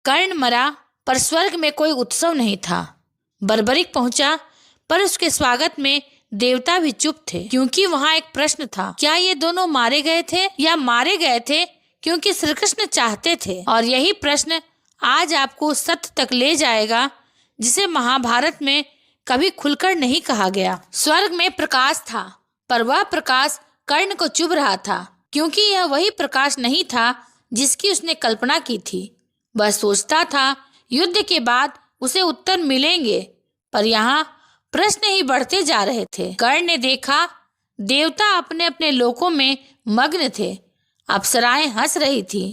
कर्ण मरा पर स्वर्ग में कोई उत्सव नहीं था। बर्बरिक पहुंचा पर उसके स्वागत में देवता भी चुप थे, क्योंकि वहां एक प्रश्न था, क्या ये दोनों मारे गए थे या मारे गए थे क्योंकि श्री कृष्ण चाहते थे? और यही प्रश्न आज आपको उस सत्य तक ले जाएगा जिसे महाभारत में कभी खुलकर नहीं कहा गया। स्वर्ग में प्रकाश था, पर वह प्रकाश कर्ण को चुभ रहा था, क्योंकि यह वही प्रकाश नहीं था जिसकी उसने कल्पना की थी। वह सोचता था युद्ध के बाद उसे उत्तर मिलेंगे, पर यहाँ प्रश्न ही बढ़ते जा रहे थे। कर्ण ने देखा देवता अपने अपने लोकों में मग्न थे, अप्सराएं हंस रही थी,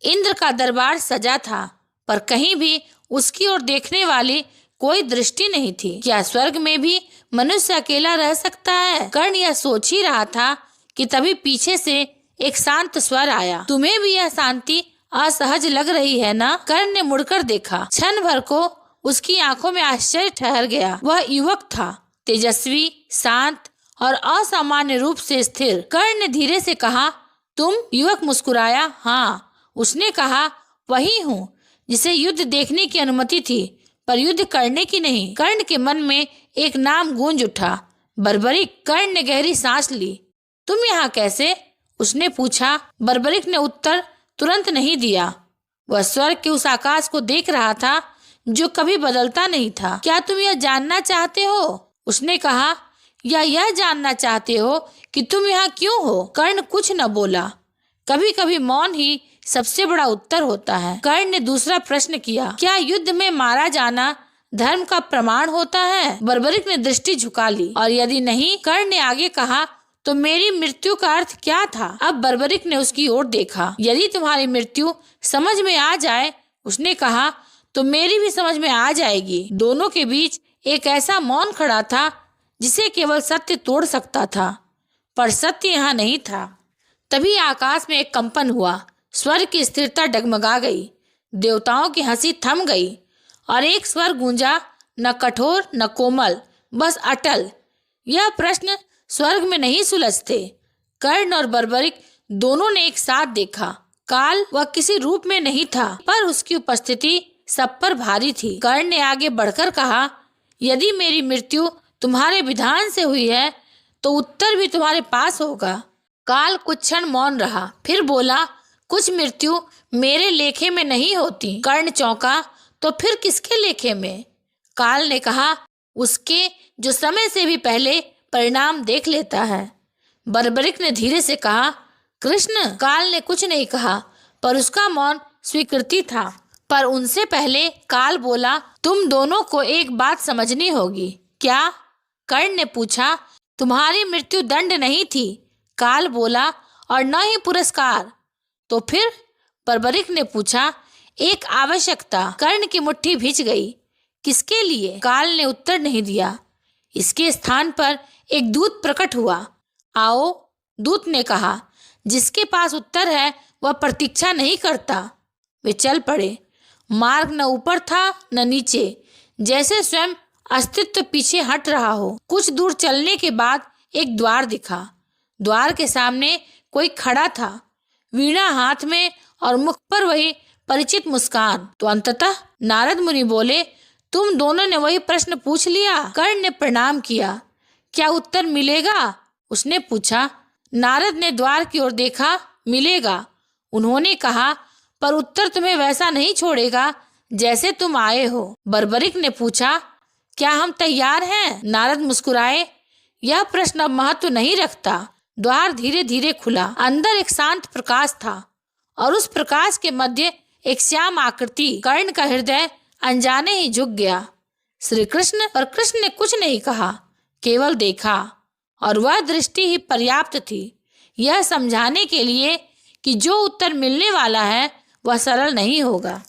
इंद्र का दरबार सजा था, पर कहीं भी उसकी ओर देखने वाली कोई दृष्टि नहीं थी। क्या स्वर्ग में भी मनुष्य अकेला रह सकता है? कर्ण यह सोच ही रहा था कि तभी पीछे से एक शांत स्वर आया। तुम्हें भी यह शांति असहज लग रही है ना? कर्ण ने मुड़कर देखा। क्षण भर को उसकी आंखों में आश्चर्य ठहर गया। वह युवक था, तेजस्वी, शांत और असामान्य रूप से स्थिर। कर्ण ने धीरे से कहा, तुम? युवक मुस्कुराया। हाँ, उसने कहा, वही हूँ जिसे युद्ध देखने की अनुमति थी, पर युद्ध करने की नहीं। कर्ण के मन में एक नाम गूंज उठा, बर्बरिक। कर्ण ने गहरी सांस ली। तुम यहाँ कैसे? उसने पूछा। बर्बरिक ने उत्तर तुरंत नहीं दिया। वह स्वर्ग के उस आकाश को देख रहा था जो कभी बदलता नहीं था। क्या तुम यह जानना चाहते हो? उसने कहा, या यह जानना चाहते हो कि तुम यहाँ क्यों हो? कर्ण कुछ न बोला। कभी कभी मौन ही सबसे बड़ा उत्तर होता है। कर्ण ने दूसरा प्रश्न किया, क्या युद्ध में मारा जाना धर्म का प्रमाण होता है? बर्बरिक ने दृष्टि झुका ली। और यदि नहीं? कर्ण ने आगे कहा, तो मेरी मृत्यु का अर्थ क्या था? अब बर्बरिक ने उसकी ओर देखा। यदि तुम्हारी मृत्यु समझ में आ जाए, उसने कहा, तो मेरी भी समझ में आ जाएगी। दोनों के बीच एक ऐसा मौन खड़ा था जिसे केवल सत्य तोड़ सकता था, पर सत्य यहाँ नहीं था। तभी आकाश में एक कंपन हुआ, स्वर्ग की स्थिरता डगमगा गई, देवताओं की हंसी थम गई और एक स्वर गूंजा, न कठोर न कोमल, बस अटल। यह प्रश्न स्वर्ग में नहीं सुलझते। कर्ण और बर्बरिक दोनों ने एक साथ देखा। काल वह किसी रूप में नहीं था, पर उसकी उपस्थिति सब पर भारी थी। कर्ण ने आगे बढ़कर कहा, यदि मेरी मृत्यु तुम्हारे विधान से हुई है तो उत्तर भी तुम्हारे पास होगा। काल कुछ क्षण मौन रहा, फिर बोला, कुछ मृत्यु मेरे लेखे में नहीं होती। कर्ण चौंका, तो फिर किसके लेखे में? काल ने कहा, उसके जो समय से भी पहले परिणाम देख लेता है। बर्बरिक ने धीरे से कहा, कृष्ण। काल ने कुछ नहीं कहा, पर उसका मौन स्वीकृति था। पर उनसे पहले काल बोला, तुम दोनों को एक बात समझनी होगी। क्या? कर्ण ने पूछा। तुम्हारी मृत्यु दंड नहीं थी, काल बोला, और न ही पुरस्कार। तो फिर? बर्बरिक ने पूछा। एक आवश्यकता। कर्ण की मुट्ठी भींच गई। किसके लिए? काल ने उत्तर नहीं दिया। इसके स्थान पर एक दूत प्रकट हुआ। आओ, दूत ने कहा। जिसके पास उत्तर है वह प्रतीक्षा नहीं करता। वे चल पड़े। मार्ग न ऊपर था न नीचे, जैसे स्वयं अस्तित्व पीछे हट रहा हो। कुछ दूर चलने के बाद एक द्वार दिखा। द्वार के सामने कोई खड़ा था, वीणा हाथ में और मुख पर वही परिचित मुस्कान। तो अंततः नारद मुनि बोले, तुम दोनों ने वही प्रश्न पूछ लिया? कर्ण ने प्रणाम किया। क्या उत्तर मिलेगा? उसने पूछा। नारद ने द्वार की ओर देखा। मिलेगा, उन्होंने कहा, पर उत्तर तुम्हें वैसा नहीं छोड़ेगा जैसे तुम आए हो। बर्बरिक ने पूछा, क्या हम तैयार हैं? नारद मुस्कुराए। यह प्रश्न अब महत्व नहीं रखता। द्वार धीरे धीरे खुला। अंदर एक शांत प्रकाश था और उस प्रकाश के मध्य एक श्याम आकृति। कर्ण का हृदय अनजाने ही झुक गया। श्री कृष्ण। पर कृष्ण ने कुछ नहीं कहा, केवल देखा, और वह दृष्टि ही पर्याप्त थी यह समझाने के लिए कि जो उत्तर मिलने वाला है वह सरल नहीं होगा।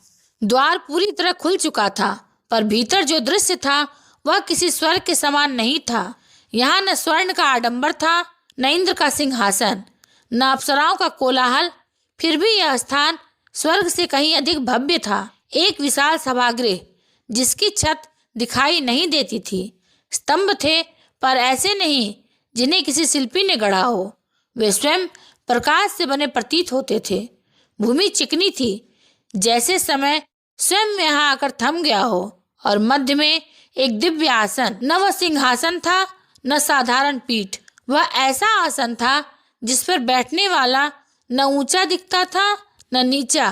द्वार पूरी तरह खुल चुका था, पर भीतर जो दृश्य था वह किसी स्वर्ग के समान नहीं था। यहाँ न स्वर्ण का आडंबर था, न इंद्र का सिंहासन, न अप्सराओं का कोलाहल। फिर भी यह स्थान स्वर्ग से कहीं अधिक भव्य था। एक विशाल सभागृह जिसकी छत दिखाई नहीं देती थी। स्तंभ थे, पर ऐसे नहीं जिन्हें किसी शिल्पी ने गढ़ा हो। वे स्वयं प्रकाश से बने प्रतीत होते थे। भूमि चिकनी थी, जैसे समय स्वयं यहाँ आकर थम गया हो और मध्य में एक दिव्य आसन, न वह सिंहासन था न साधारण पीठ, वह ऐसा आसन था जिस पर बैठने वाला न ऊंचा दिखता था न नीचा,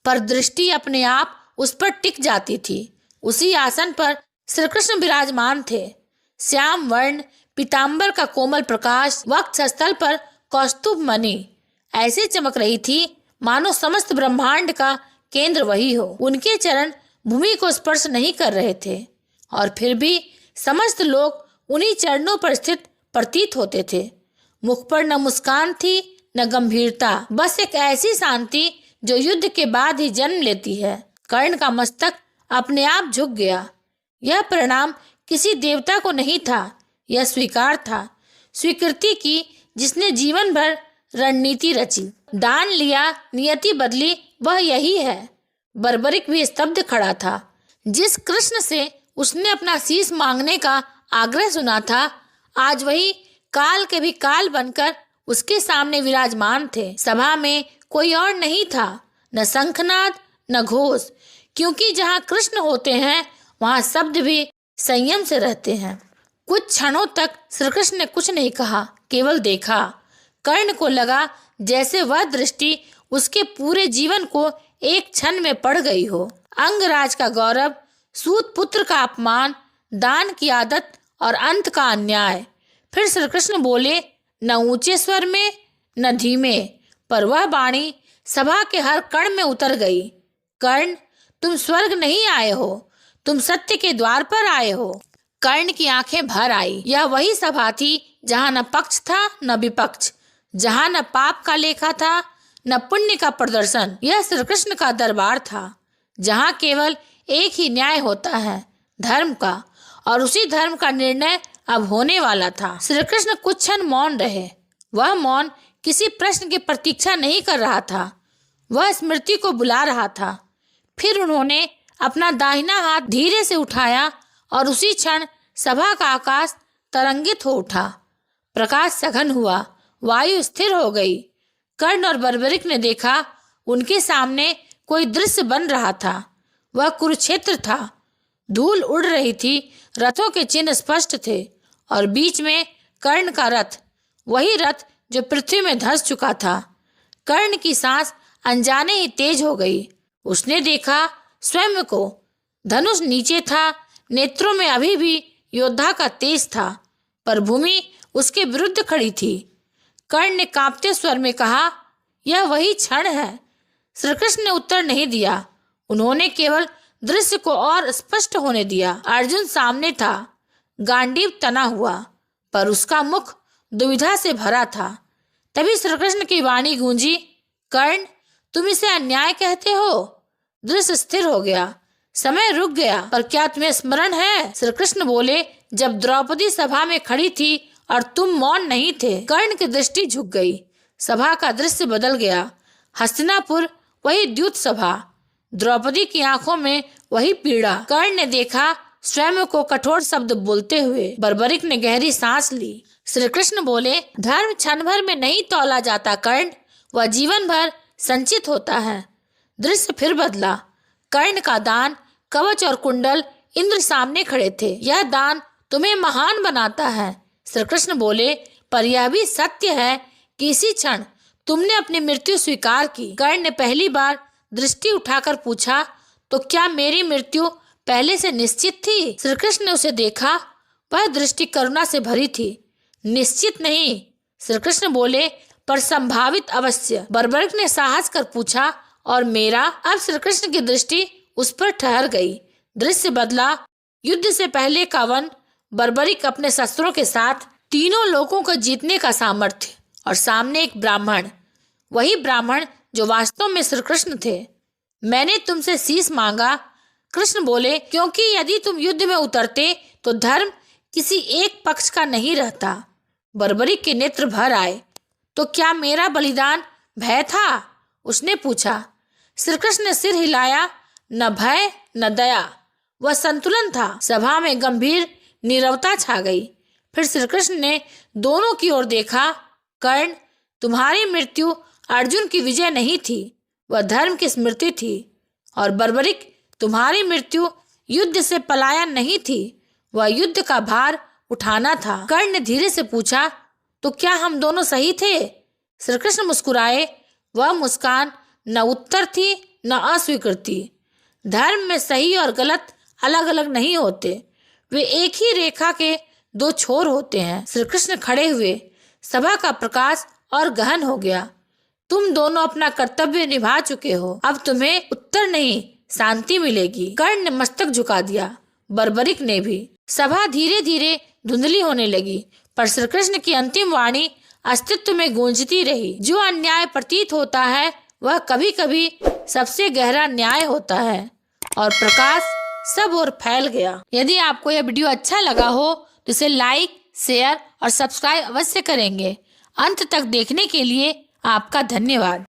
पर दृष्टि अपने आप उस पर टिक जाती थी। उसी आसन पर श्री कृष्ण विराजमान थे। श्याम वर्ण पीताम्बर का कोमल प्रकाश वक्षस्थल पर कौस्तुभ मणि ऐसे चमक रही थी मानो समस्त ब्रह्मांड का केंद्र वही हो। उनके चरण भूमि को स्पर्श नहीं कर रहे थे और फिर भी समस्त लोग उन्हीं चरणों पर स्थित प्रतीत होते थे। मुख पर न मुस्कान थी न गंभीरता, बस एक ऐसी शांति जो युद्ध के बाद ही जन्म लेती है। कर्ण का मस्तक अपने आप झुक गया। यह प्रणाम किसी देवता को नहीं था, यह स्वीकार था, स्वीकृति की जिसने जीवन भर रणनीति रची, दान लिया, नियति बदली, वह यही है। बर्बरिक भी स्तब्ध खड़ा था। जिस कृष्ण से उसने अपना शीश मांगने का आग्रह सुना था, आज वही काल के भी काल बनकर उसके सामने विराजमान थे। सभा में कोई और नहीं था, न शंखनाद न घोष, क्योंकि जहाँ कृष्ण होते हैं वहाँ शब्द भी संयम से रहते हैं। कुछ क्षणों तक श्री कृष्ण ने कुछ नहीं कहा, केवल देखा। कर्ण को लगा जैसे वह दृष्टि उसके पूरे जीवन को एक क्षण में पड़ गई हो। अंगराज का गौरव, सूत पुत्र का अपमान, दान की आदत और अंत का अन्याय। फिर श्री कृष्ण बोले, न ऊंचे स्वर में न धीमे, पर वह वाणी सभा के हर कण में उतर गई। कर्ण, तुम स्वर्ग नहीं आए हो, तुम सत्य के द्वार पर आए हो। कर्ण की आंखें भर आई। यह वही सभा थी जहाँ न पक्ष था न विपक्ष, जहाँ न पाप का लेखा था न पुण्य का प्रदर्शन। यह श्री कृष्ण का दरबार था, जहाँ केवल एक ही न्याय होता है, धर्म का, और उसी धर्म का निर्णय अब होने वाला था। श्री कृष्ण कुछ क्षण मौन रहे। वह मौन किसी प्रश्न की प्रतीक्षा नहीं कर रहा था, वह स्मृति को बुला रहा था। फिर उन्होंने अपना दाहिना हाथ धीरे से उठाया और उसी क्षण सभा का आकाश तरंगित हो उठा। प्रकाश सघन हुआ, वायु स्थिर हो गई। कर्ण और बर्बरिक ने देखा उनके सामने कोई दृश्य बन रहा था। वह कुरुक्षेत्र था। धूल उड़ रही थी, रथों के चिन्ह स्पष्ट थे और बीच में कर्ण का रथ, वही रथ जो पृथ्वी में धंस चुका था। कर्ण की सांस अनजाने ही तेज हो गई। उसने देखा स्वयं को। धनुष नीचे था, नेत्रों में अभी भी योद्धा का तेज था, पर भूमि उसके विरुद्ध खड़ी थी। कर्ण ने कांपते स्वर में कहा, यह वही क्षण है। श्री कृष्ण ने उत्तर नहीं दिया। उन्होंने केवल दृश्य को और स्पष्ट होने दिया। अर्जुन सामने था, गांडीव तना हुआ, पर उसका मुख दुविधा से भरा था। तभी श्री कृष्ण की वाणी गूंजी, कर्ण, तुम इसे अन्याय कहते हो? दृश्य स्थिर हो गया, समय रुक गया। पर क्या तुम्हें स्मरण है? श्री कृष्ण बोले, जब द्रौपदी सभा में खड़ी थी और तुम मौन नहीं थे। कर्ण की दृष्टि झुक गई। सभा का दृश्य बदल गया। हस्तिनापुर वही द्यूत सभा, द्रौपदी की आंखों में वही पीड़ा। कर्ण ने देखा स्वयं को कठोर शब्द बोलते हुए। बर्बरिक ने गहरी सांस ली। श्री कृष्ण बोले, धर्म क्षण भर में नहीं तौला जाता कर्ण, वह जीवन भर संचित होता है। दृश्य फिर बदला। कर्ण का दान, कवच और कुंडल इंद्र सामने खड़े थे। यह दान तुम्हें महान बनाता है। श्री कृष्ण बोले, पर यह भी सत्य है कि इसी क्षण तुमने अपनी मृत्यु स्वीकार की। कर्ण ने पहली बार दृष्टि उठाकर पूछा, तो क्या मेरी मृत्यु पहले से निश्चित थी? श्री कृष्ण ने उसे देखा। वह दृष्टि करुणा से भरी थी। निश्चित नहीं, श्री कृष्ण बोले, पर संभावित अवश्य। बर्बरिक ने साहस कर पूछा, और मेरा? अब श्री कृष्ण की दृष्टि उस पर ठहर गई। दृश्य बदला। युद्ध से पहले का वन, बर्बरिक अपने शस्त्रों के साथ, तीनों लोगों को जीतने का सामर्थ्य, और सामने एक ब्राह्मण, वही ब्राह्मण जो वास्तव में श्री कृष्ण थे। मैंने तुमसे शीश मांगा, कृष्ण बोले, क्योंकि यदि तुम युद्ध में उतरते तो धर्म किसी एक पक्ष का नहीं रहता। बर्बरिक के नेत्र भर आए। तो क्या मेरा बलिदान भय था? उसने पूछा। श्री कृष्ण ने सिर हिलाया। न भय न दया, वह संतुलन था। सभा में गंभीर नीरवता छा गई। फिर श्री कृष्ण ने दोनों की ओर देखा। कर्ण, तुम्हारी मृत्यु अर्जुन की विजय नहीं थी, वह धर्म की स्मृति थी। और बर्बरिक, तुम्हारी मृत्यु युद्ध से पलायन नहीं थी, वह युद्ध का भार उठाना था। कर्ण ने धीरे से पूछा, तो क्या हम दोनों सही थे? श्री कृष्ण मुस्कुराए। वह मुस्कान न उत्तर थी न अस्वीकृति। धर्म में सही और गलत अलग अलग नहीं होते, वे एक ही रेखा के दो छोर होते हैं। श्री कृष्ण खड़े हुए। सभा का प्रकाश और गहन हो गया। तुम दोनों अपना कर्तव्य निभा चुके हो, अब तुम्हें उत्तर नहीं शांति मिलेगी। कर्ण ने मस्तक झुका दिया, बर्बरिक ने भी। सभा धीरे धीरे धुंधली होने लगी, पर श्री कृष्ण की अंतिम वाणी अस्तित्व में गूंजती रही। जो अन्याय प्रतीत होता है वह कभी कभी सबसे गहरा न्याय होता है। और प्रकाश सब ओर फैल गया। यदि आपको यह वीडियो अच्छा लगा हो तो इसे लाइक, शेयर और सब्सक्राइब अवश्य करेंगे। अंत तक देखने के लिए आपका धन्यवाद।